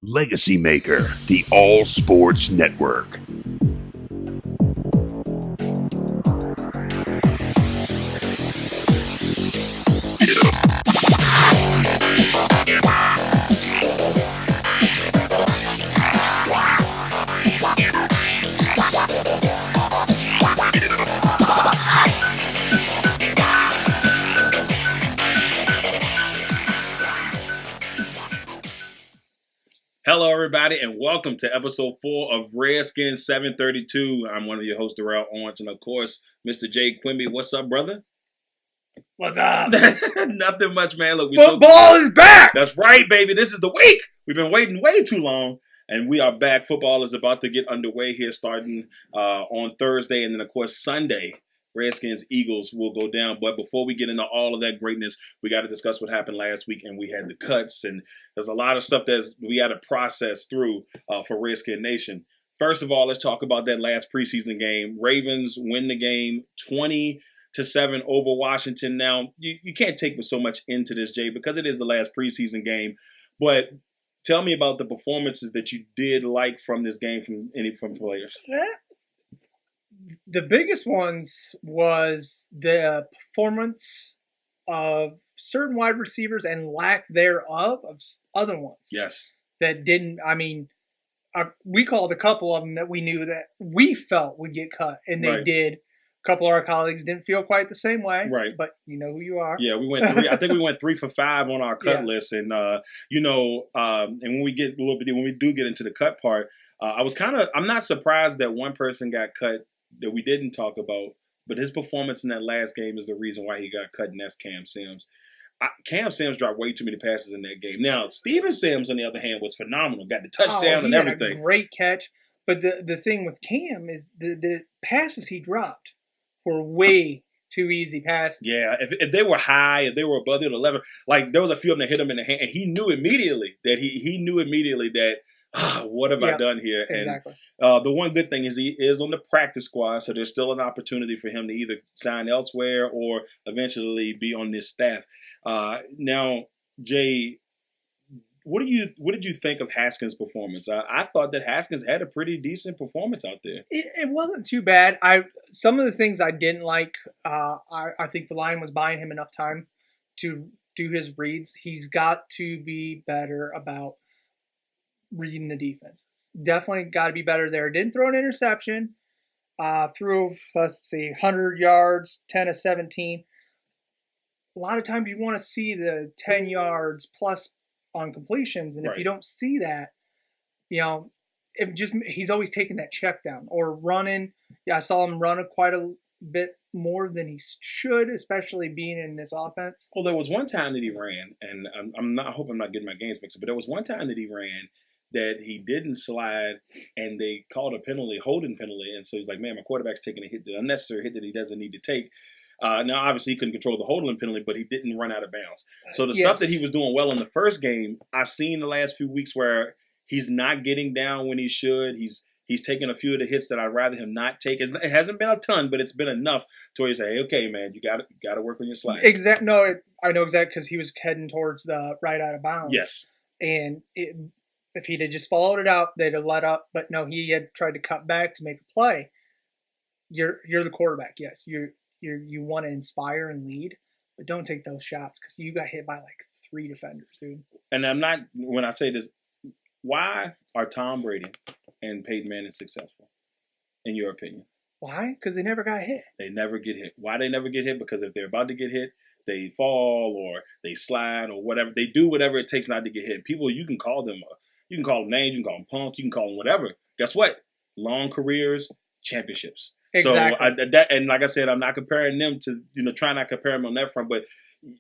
LegacyMaker, the All Sports Network. Hello, everybody, and welcome to episode 4 of Redskins 732. I'm one of your hosts, Darrell, Owens, and of course, Mr. J. Quimby. What's up, brother? What's up? Nothing much, man. Look, Football is back! That's right, baby. This is the week. We've been waiting way too long, and we are back. Football is about to get underway here starting on Thursday, and then, of course, Sunday. Redskins, Eagles will go down. But before we get into all of that greatness, we got to discuss what happened last week. And we had the cuts, and there's a lot of stuff that we got to process through for Redskin Nation. First of all, let's talk about that last preseason game. Ravens win the game 20-7 over Washington. Now, you can't take so much into this, Jay, because it is the last preseason game. But tell me about the performances that you did like from this game from players. The biggest ones was the performance of certain wide receivers and lack thereof of other ones. Yes. That didn't, we called a couple of them that we knew that we felt would get cut, and they did. A couple of our colleagues didn't feel quite the same way. Right. But you know who you are. Yeah, we went 3. I think we went 3 for 5 on our cut list. And, and when we do get into the cut part, I'm not surprised that one person got cut that we didn't talk about, but his performance in that last game is the reason why he got cut, and that's Cam Sims. Cam Sims dropped way too many passes in that game. Now, Steven Sims, on the other hand, was phenomenal. Got the touchdown and everything. Had a great catch. But the thing with Cam is the passes he dropped were way too easy passes. Yeah, if they were high, if they were above the 11, like there was a few of them that hit him in the hand, and he knew immediately that what have I done here? Exactly. And the one good thing is he is on the practice squad, so there's still an opportunity for him to either sign elsewhere or eventually be on this staff. Now, Jay, what did you think of Haskins' performance? I thought that Haskins had a pretty decent performance out there. It wasn't too bad. Some of the things I didn't like, I think the line was buying him enough time to do his reads. He's got to be better about reading the defenses. Definitely got to be better there. Didn't throw an interception. Threw, 100 yards, 10 of 17. A lot of times you want to see the 10 yards plus on completions, and if you don't see that, he's always taking that check down or running. Yeah, I saw him run quite a bit more than he should, especially being in this offense. Well, there was one time that he ran, and I hope I'm not getting my games mixed up, but there was one time that he ran that he didn't slide, and they called a holding penalty, and so he's like, man, my quarterback's taking the unnecessary hit that he doesn't need to take. Now, obviously, he couldn't control the holding penalty, but he didn't run out of bounds. So the stuff that he was doing well in the first game, I've seen the last few weeks where he's not getting down when he should. He's taking a few of the hits that I'd rather him not take. It hasn't been a ton, but it's been enough to where you say, hey, okay, man, you got to work on your slide. I know exactly, because he was heading towards the right out of bounds. Yes. And if he'd have just followed it out, they'd have let up. But no, he had tried to cut back to make a play. You're the quarterback, yes. You want to inspire and lead, but don't take those shots because you got hit by like 3 defenders, dude. And when I say this, why are Tom Brady and Peyton Manning successful, in your opinion? Why? Because they never got hit. They never get hit. Why they never get hit? Because if they're about to get hit, they fall or they slide or whatever. They do whatever it takes not to get hit. People, you can call them names, you can call them punk, you can call them whatever. Guess what? Long careers, championships. Exactly. So and like I said, I'm not comparing them to, try not to compare them on that front, but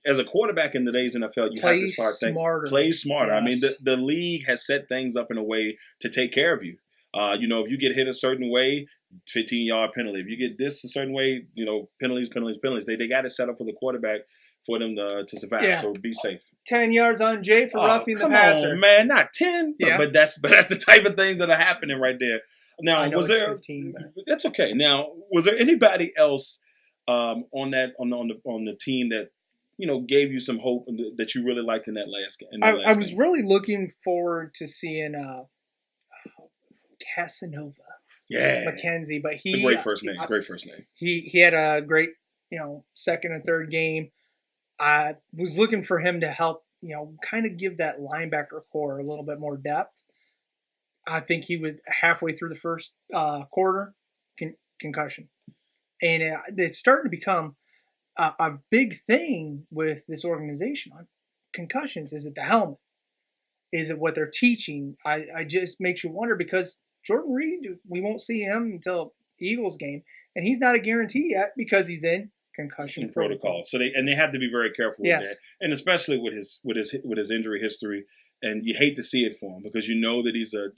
as a quarterback in today's NFL, you have to start thinking. Play smarter. Yes. I mean, the league has set things up in a way to take care of you. If you get hit a certain way, 15-yard penalty. If you get this a certain way, penalties. They got it set up for the quarterback for them to survive. Yeah. So be safe. 10 yards on Jay for roughing the passer. Come on, man, not 10. Yeah. But that's the type of things that are happening right there. Now, was there? 15, that's okay. Now, was there anybody else on the team that gave you some hope that you really liked in that last game? I was really looking forward to seeing Casanova. Yeah, McKenzie, but it's a great first name. Great first name. He had a great second and third game. I was looking for him to help kind of give that linebacker core a little bit more depth. I think he was halfway through the first quarter concussion, and it's starting to become a big thing with this organization on concussions. Is it the helmet? Is it what they're teaching? I just makes you wonder because Jordan Reed, we won't see him until Eagles game, and he's not a guarantee yet because he's in concussion protocol. So they have to be very careful with that, and especially with his injury history. And you hate to see it for him because you know that he's a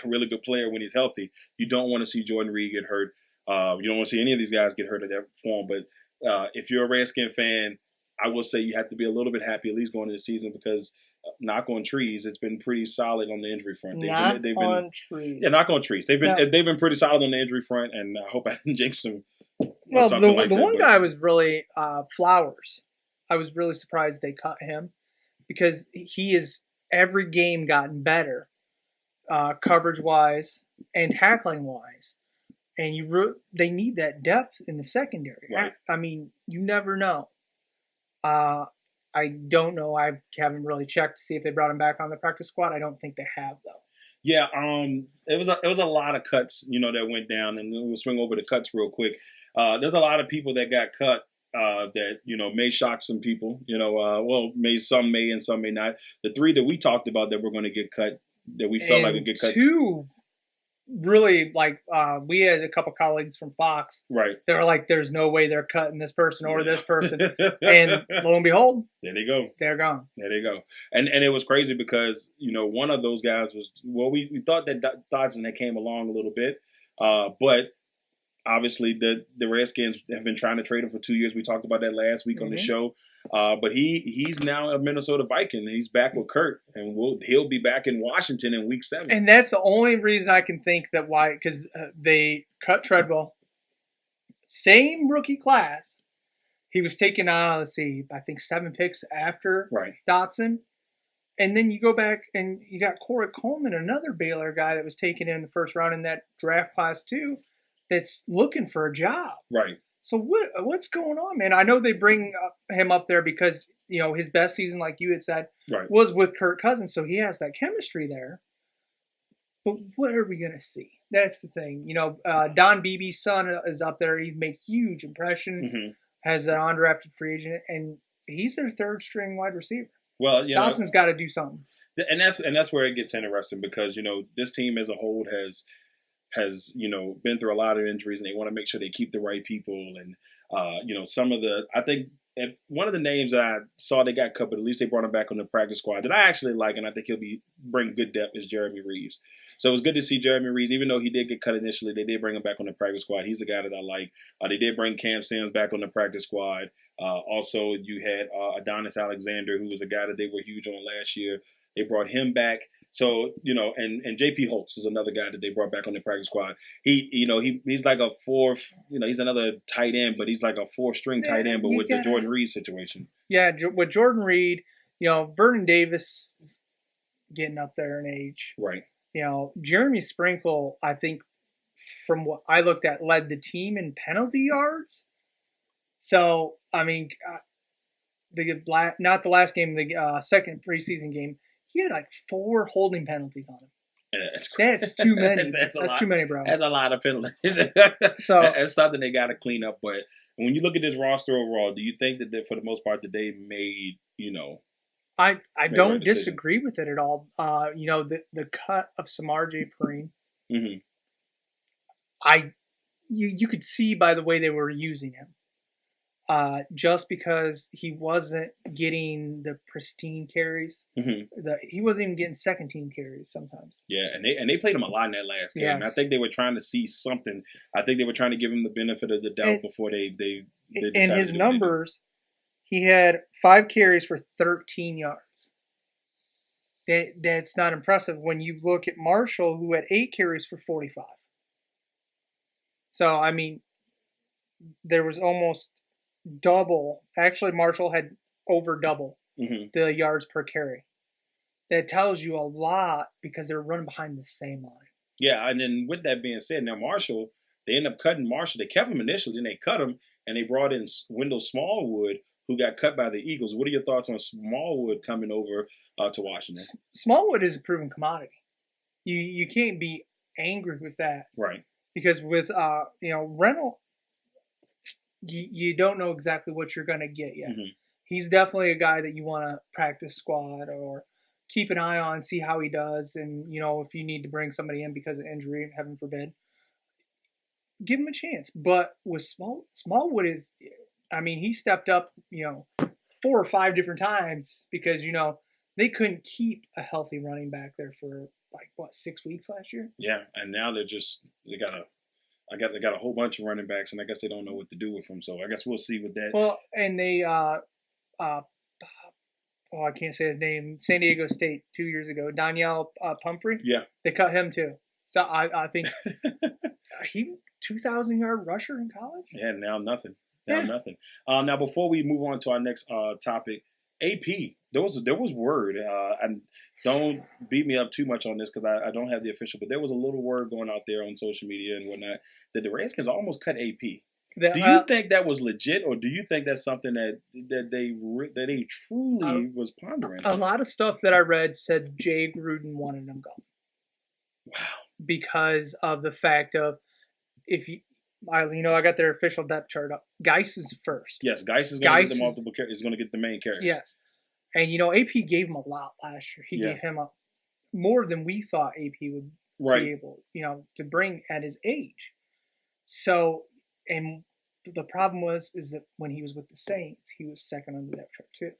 really good player when he's healthy. You don't want to see Jordan Reed get hurt. You don't want to see any of these guys get hurt at that form. But if you're a Redskin fan, I will say you have to be a little bit happy at least going into the season because knock on trees, it's been pretty solid on the injury front. Knock on trees. Yeah, knock on trees. They've been pretty solid on the injury front, and I hope I didn't jinx them. Well, the one guy was really Flowers. I was really surprised they cut him because he is every game gotten better, coverage wise and tackling wise, and they need that depth in the secondary. Right. I mean, you never know. I don't know. I haven't really checked to see if they brought him back on the practice squad. I don't think they have though. Yeah, it was a lot of cuts, that went down, and we'll swing over the cuts real quick. There's a lot of people that got cut that may shock some people. Some may and some may not. The three that we talked about that were going to get cut, that we felt like would get cut. Two really we had a couple colleagues from Fox. Right. They were like, "There's no way they're cutting this person or this person," and lo and behold, there they go. They're gone. There they go. And it was crazy because one of those guys was we thought that Dodson had came along a little bit, but obviously the Redskins have been trying to trade him for 2 years. We talked about that last week on the show. But he's now a Minnesota Viking. He's back with Kurt, and he'll be back in Washington in Week 7. And that's the only reason I can think that why, because they cut Treadwell, same rookie class. He was taken, I think 7 picks after Dotson. And then you go back and you got Corey Coleman, another Baylor guy that was taken in the first round in that draft class too, that's looking for a job. Right. So what's going on, man? I know they bring him up there because, his best season, like you had said, was with Kirk Cousins. So he has that chemistry there. But what are we going to see? That's the thing. Don Beebe's son is up there. He's made huge impression, has an undrafted free agent, and he's their third string wide receiver. Well, Dawson's got to do something. And that's where it gets interesting because, this team as a whole has been through a lot of injuries, and they want to make sure they keep the right people. And some of I think one of the names that I saw they got cut, but at least they brought him back on the practice squad that I actually like, and I think he'll bring good depth, is Jeremy Reeves. So it was good to see Jeremy Reeves, even though he did get cut initially. They did bring him back on the practice squad. He's the guy that I like. They did bring Cam Sims back on the practice squad. Also, you had Adonis Alexander, who was a guy that they were huge on last year. They brought him back. So, and JP Holtz is another guy that they brought back on the practice squad. He's like a fourth, he's another tight end, but he's like a four-string tight end, but with the Jordan Reed situation. Yeah, with Jordan Reed, Vernon Davis is getting up there in age. Right. Jeremy Sprinkle, I think, from what I looked at, led the team in penalty yards. So, I mean, not the last game, the second preseason game, he had like 4 holding penalties on him. Yeah, that's too many. That's too many, bro. That's a lot of penalties. So that's something they got to clean up. But when you look at this roster overall, do you think that for the most part that they made, I don't disagree with it at all. The cut of Samar J. Perine, you could see by the way they were using him. Just because he wasn't getting the pristine carries, he wasn't even getting second team carries sometimes. Yeah, and they played him a lot in that last game. Yes. I think they were trying to see something. I think they were trying to give him the benefit of the doubt before they and his numbers, he had 5 carries for 13 yards. That's not impressive when you look at Marshall, who had 8 carries for 45. So I mean, there was almost double. Actually, Marshall had over double Mm-hmm. the yards per carry. That tells you a lot because they're running behind the same line. Yeah, and then with that being said, now Marshall, they end up cutting Marshall. They kept him initially, then they cut him, and they brought in Wendell Smallwood, who got cut by the Eagles. What are your thoughts on Smallwood coming over to Washington? Smallwood is a proven commodity. You can't be angry with that, Right? because with Reynolds, you don't know exactly what you're going to get yet. Mm-hmm. He's definitely a guy that you want to practice squad or keep an eye on, see how he does, and if you need to bring somebody in because of injury, heaven forbid, give him a chance. But with Smallwood he stepped up 4 or 5 different times because they couldn't keep a healthy running back there for 6 weeks last year. Yeah, and now they got a whole bunch of running backs, and I guess they don't know what to do with them. So I guess we'll see with that. Well, and they I can't say his name. San Diego State 2 years ago, Danielle Pumphrey. Yeah, they cut him too. So I think he 2,000-yard rusher in college. Yeah, now nothing. Nothing. Now before we move on to our next topic, AP. There was word, and don't beat me up too much on this because I don't have the official, but there was a little word going out there on social media and whatnot that the Redskins almost cut AP. Do you think that was legit, or do you think that's something that they truly was pondering? A lot of stuff that I read said Jay Gruden wanted him gone. Wow. Because of the fact of I got their official depth chart up. Geis is first. Yes, Geis is going to get the multiple carries. Is going to get the main carries. Yes, and AP gave him a lot last year. He gave him more than we thought AP would be able, to bring at his age. So, and the problem is that when he was with the Saints, he was second on the depth chart too.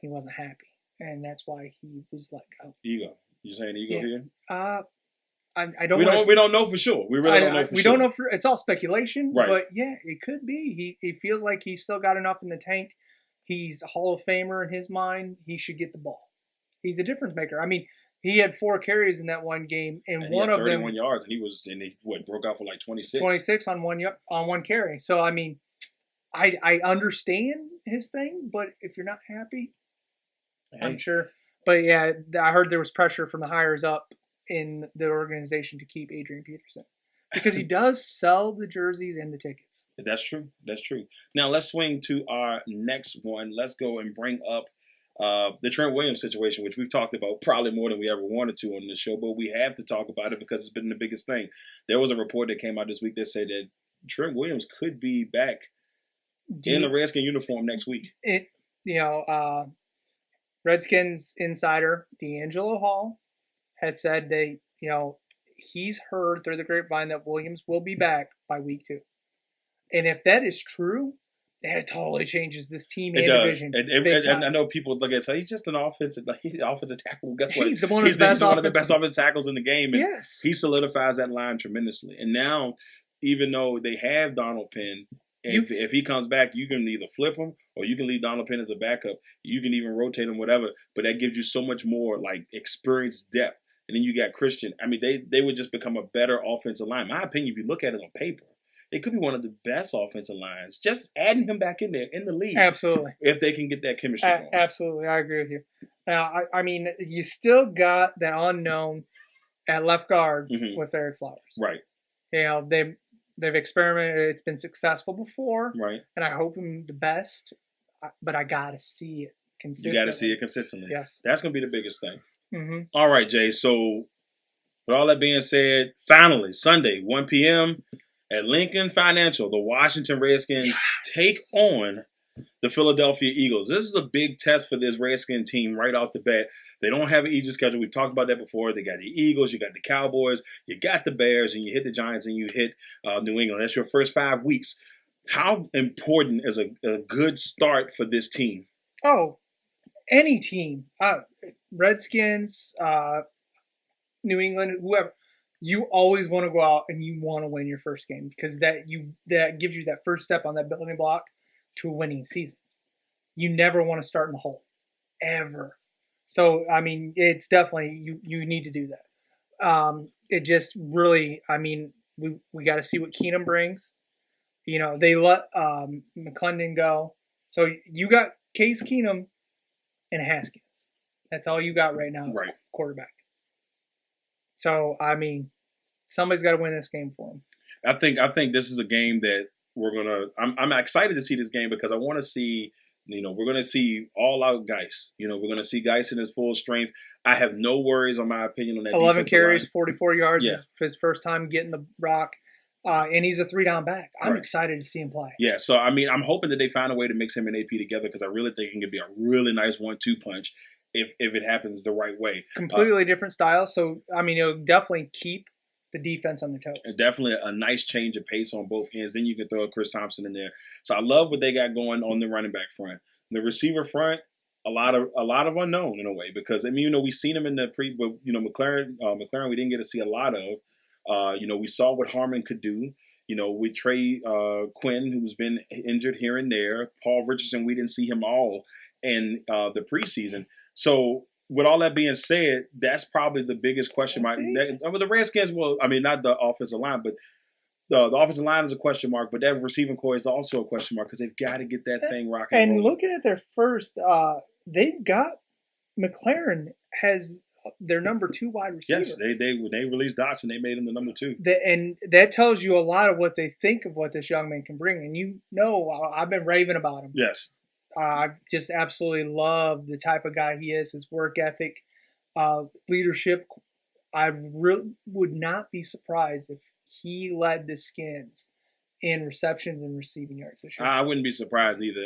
He wasn't happy, and that's why he was let go. Ego. You saying ego here? I don't. We don't know for sure. We really don't know for sure. We don't know it's all speculation, right? But yeah, it could be. He feels like he's still got enough in the tank. He's a Hall of Famer in his mind. He should get the ball. He's a difference maker. I mean, he had 4 carries in that one game, and one he had of them 31 yards, and he broke out for 26. 26 on one carry. So I mean, I understand his thing, but if you're not happy, I'm sure. But yeah, I heard there was pressure from the hires up in the organization to keep Adrian Peterson because he does sell the jerseys and the tickets. That's true. Now let's swing to our next one. Let's go and bring up the Trent Williams situation, which we've talked about probably more than we ever wanted to on this show, but we have to talk about it because it's been the biggest thing. There was a report that came out this week that said that Trent Williams could be back in the Redskin uniform next week. Redskins insider D'Angelo Hall has said he's heard through the grapevine that Williams will be back by week 2. And if that is true, that totally changes this team and division. And I know people look at it and say, he's just an offensive tackle. Guess what? He's one of the best offensive tackles in the game. And yes. He solidifies that line tremendously. And now, even though they have Donald Penn, if he comes back, you can either flip him or you can leave Donald Penn as a backup. You can even rotate him, whatever. But that gives you so much more experience depth. And then you got Christian. I mean, they would just become a better offensive line. My opinion, if you look at it on paper, it could be one of the best offensive lines. Just adding him back in there in the league. Absolutely. If they can get that chemistry going. Absolutely. I agree with you. Now, I mean, you still got that unknown at left guard with Eric Flowers. Right. They've experimented. It's been successful before. Right. And I hope him the best. But I got to see it consistently. You got to see it consistently. Yes. That's going to be the biggest thing. Mm-hmm. All right, Jay. So, with all that being said, finally, Sunday, 1 p.m. at Lincoln Financial, the Washington Redskins take on the Philadelphia Eagles. This is a big test for this Redskin team right off the bat. They don't have an easy schedule. We've talked about that before. They got the Eagles, you got the Cowboys, you got the Bears, and you hit the Giants, and you hit New England. That's your first 5 weeks. How important is a good start for this team? Oh, any team. Redskins, New England, whoever. You always want to go out and you want to win your first game because that gives you that first step on that building block to a winning season. You never want to start in the hole, ever. So, I mean, it's definitely, you need to do that. It just really, I mean, we got to see what Keenum brings. They let McClendon go. So you got Case Keenum and Haskins. That's all you got right now, Right. quarterback. So, I mean, somebody's got to win this game for him. I think this is a game that I'm excited to see this game because I want to see, we're going to see all out Geis. We're going to see Geis in his full strength. I have no worries on my opinion on that. 11 carries, 44 yards. Yeah. His first time getting the rock. And he's a 3-down back. I'm excited to see him play. Yeah, so I mean, I'm hoping that they find a way to mix him and AP together because I really think it could be a really nice 1-2 punch if it happens the right way. Completely different style. So, I mean, it'll definitely keep the defense on their toes. Definitely a nice change of pace on both ends. Then you can throw Chris Thompson in there. So I love what they got going on the running back front. The receiver front, a lot of unknown in a way because I mean, we've seen him in the but McLaren we didn't get to see a lot of. We saw what Harmon could do. With Trey Quinn, who's been injured here and there. Paul Richardson, we didn't see him all in the preseason. So with all that being said, that's probably the biggest question mark. The Redskins, not the offensive line, but the offensive line is a question mark, but that receiving core is also a question mark because they've got to get that thing rocking. And looking at their first, they've got McLaren has their number 2 wide receiver. Yes, when they released Dotson, they made him the number 2. And that tells you a lot of what they think of what this young man can bring. And I've been raving about him. Yes. I just absolutely love the type of guy he is, his work ethic, leadership. I really would not be surprised if he led the Skins in receptions and receiving yards this year. I wouldn't be surprised either.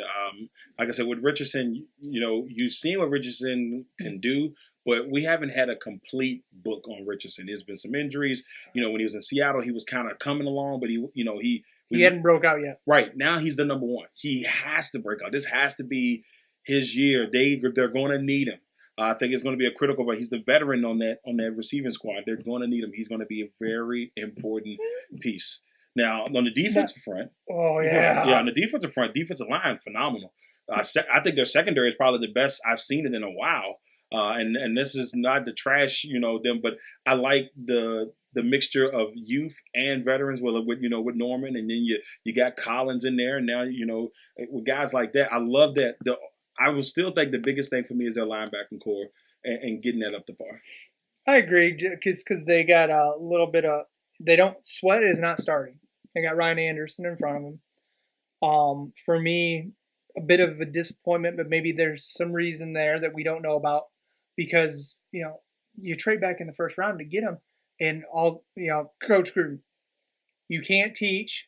Like I said, with Richardson, you've seen what Richardson can do, but we haven't had a complete book on Richardson. There's been some injuries. When he was in Seattle, he was kind of coming along, but he hadn't broke out yet. Right. Now he's the number 1. He has to break out. This has to be his year. They're going to need him. I think it's going to be a critical, but he's the veteran on that receiving squad. They're going to need him. He's going to be a very important piece. Now, on the defensive front. Oh, yeah. Yeah, on the defensive front, defensive line, phenomenal. I think their secondary is probably the best I've seen it in a while. And this is not the trash, them, but I like the mixture of youth and veterans with Norman, and then you got Collins in there, and now with guys like that, I love that. I will still think the biggest thing for me is their linebacking core and getting that up the bar. I agree because they got a little bit of they don't Sweat is not starting. They got Ryan Anderson in front of them. For me, a bit of a disappointment, but maybe there's some reason there that we don't know about because you trade back in the first round to get him. And Coach Gruden, you can't teach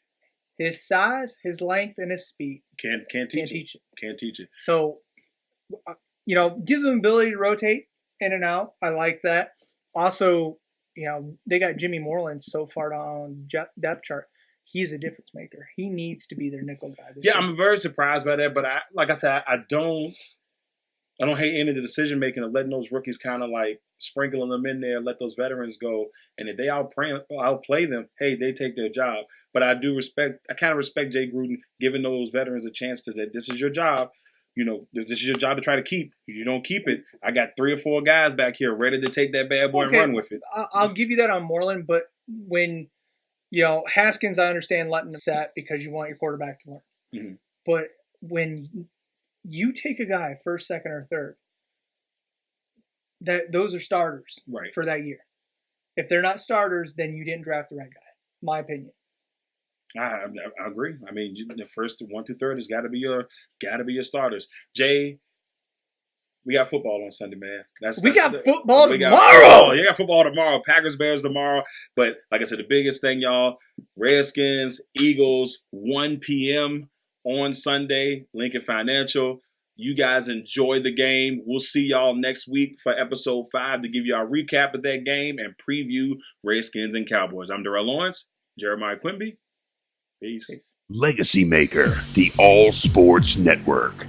his size, his length, and his speed. Can't teach it. Can't teach it. So, gives them ability to rotate in and out. I like that. Also, they got Jimmy Moreland so far down depth chart. He's a difference maker. He needs to be their nickel guy. Yeah, year. I'm very surprised by that. But like I said, I don't hate any of the decision making of letting those rookies kind of like sprinkling them in there, let those veterans go. And if they outplay them, hey, they take their job. But I kind of respect Jay Gruden giving those veterans a chance to say, this is your job. This is your job to try to keep. If you don't keep it, I got 3 or 4 guys back here ready to take that bad boy and run with it. I'll give you that on Moreland, but when, Haskins, I understand letting them set because you want your quarterback to learn. Mm-hmm. But when you take a guy first, second, or third, those are starters for that year. If they're not starters, then you didn't draft the right guy. My opinion. I agree. I mean, the first 1 through 3 has got to be your starters. Jay, we got football on Sunday, man. We got football tomorrow. You got football tomorrow. Packers, Bears tomorrow. But like I said, the biggest thing, y'all, Redskins, Eagles, 1 p.m. on Sunday, Lincoln Financial. You guys enjoy the game. We'll see y'all next week for episode 5 to give you our recap of that game and preview Redskins and Cowboys. I'm Darrell Lawrence, Jeremiah Quimby. Peace. LegacyMaker, the All Sports Network.